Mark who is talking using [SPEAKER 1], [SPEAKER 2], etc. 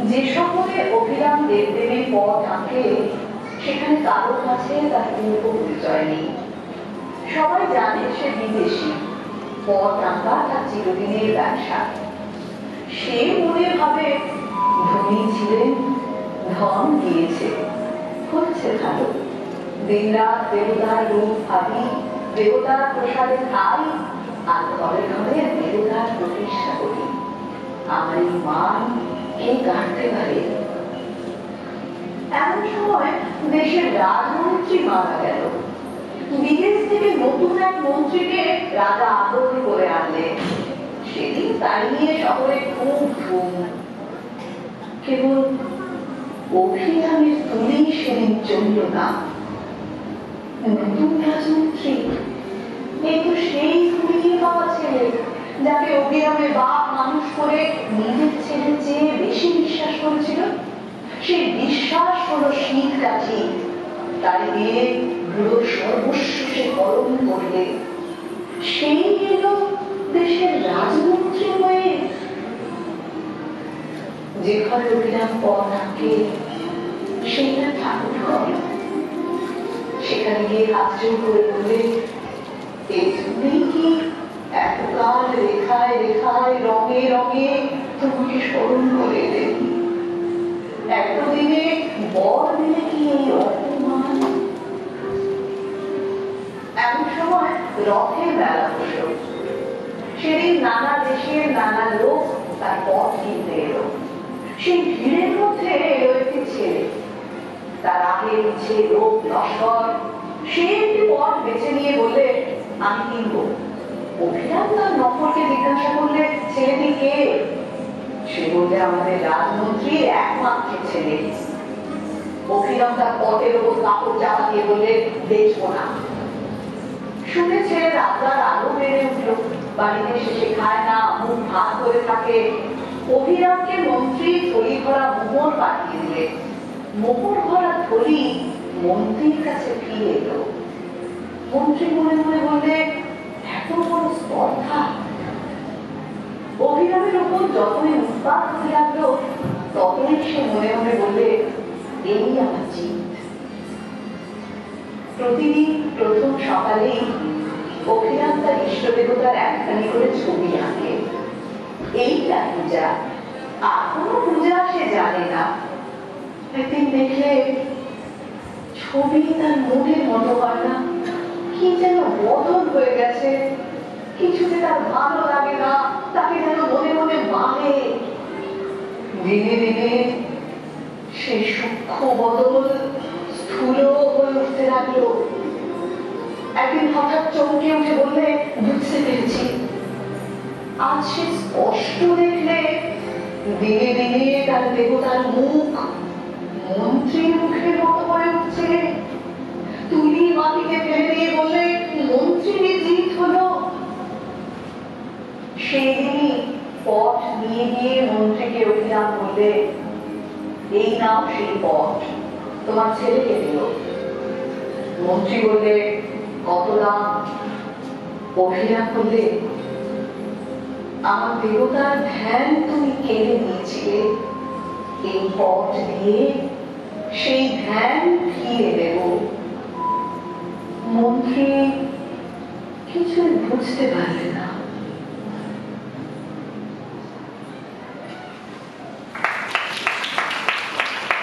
[SPEAKER 1] যে শহরে অভিরাম দেবদেবীর পথ আঁকে সেখানে কারোর কাছে তার পূর্ব পরিচয় নেই। সবাই জানে সে বিদেশি, পথ আঁকা তার চিরদিনের ব্যবসা। সে মনে ভাবে ধনী ছিলেন, ধন গিয়েছে, হচ্ছে ভালো। দিন রাত দেবতার রূপ ভাবি, দেবতার প্রসাদে খাই, আর ঘরে ঘরে দেবতার প্রতিষ্ঠা করি। আমার এই মান কে কাটতে পারে? এমন সময় দেশের রাজমন্ত্রী মারা গেল। বিদেশ থেকে নতুন এক মন্ত্রীকে রাজা আদর করে আনলেন। সেদিন তাই নিয়ে শহরে খুব ধুম। কেবল অভিরামের তুলেই সেদিন চলল না। নতুন রাজমন্ত্রী এই তো সেই কুড়িয়ে পাওয়া ছেলে, যাকে অভিরামের বাপ মানুষ করে নিজের ছেলের চেয়ে বেশি বিশ্বাস করেছিল। সেই বিশ্বাস হলো শীত কাঠি, তাই দিয়ে বুড়ো সর্বস্ব সে গরম করলে। সেই এলো দেশের রাজমন্ত্রী হয়ে। যে ঘরে অভিরাম পথ আঁকে সেইটা ঠাকুর ঘর। সেখানে গিয়ে হাত জোর করে বললে, এই জন্যই কি এতকাল রেখায় রেখায় রঙে রঙে তোমাকে স্মরণ করে এলেন? এতদিনে বর দিলে কি এই অপমান? এমন সময় রথের মেলা বসল। সেদিন নানা দেশের নানা লোক তার পথ কিনতে এলো। সেই ভিড়ের মধ্যে এলো একটি ছেলে, তার আগে পিছে লোক লস্কর। সে একটি পথ বেছে নিয়ে বললে, আমি কিনবো। অভিরাম তার নকলকে জিজ্ঞাসা করলে, ছেলেটি কে? সে বললে, আমাদের রাজমন্ত্রীর একমাত্র ছেলে। অভিরাম তার পথের ওপর কাপড় চাপা দিয়ে বললে, দেখবো না। শুনে ছেলের আপনার আলো বেড়ে উঠল। বাড়িতে শেষে খায় না, মুখ ভাত করে থাকে। অভিরামকে মন্ত্রী থলি ভরা মোহর পাঠিয়ে দিলে। মোহর ভরা থলি মন্ত্রীর কাছে ফিরে এলো। মন্ত্রী মনে মনে বললে, এত বড় স্পর্ধা। অভিরামের উপর যতই উৎপাত হতে লাগলো, ততই সে মনে মনে বললে, এই আমার জিত। প্রতিদিন প্রথম সকালেই অভিরাম তার ইষ্ট দেবতার একখানি করে ছবি আঁকে। এইটা পূজা, আর কোনো পূজা সে জানে না। একদিন দেখলে ছবি তার মনের মতো হয় না, কি যেন বদল হয়ে গেছে। কিছুতে তার ভালো লাগে না, তাকে যেন মনে মনে মানে। দিনে দিনে সেই সূক্ষ্ম বদল স্থূল হয়ে উঠতে লাগলো। একদিন হঠাৎ চমকে উঠে বললে, বুঝতে পেরেছি। আজ সে স্পষ্ট দেখলে দিনে দিনে তার দেবতার মুখ মন্ত্রীর মুখের মতো হয়ে উঠছে। তুলি মাটিতে ফেলে দিয়ে বললে, মন্ত্রীর জিত হলো। সেই দিনই পথ নিয়ে গিয়ে মন্ত্রীকে অভিরাম বললে, এই নাও সেই পথ, তোমার ছেলেকে দিল। মন্ত্রী বললে, কত দাম? অভিরাম বললে, আমার দেবতার ধ্যান তুমি কেড়ে নিয়েছিলে, এই পথ দিয়ে সেই ধ্যান ফিরে দেব। মন্ত্রী কিছুই বুঝতে পারলে না।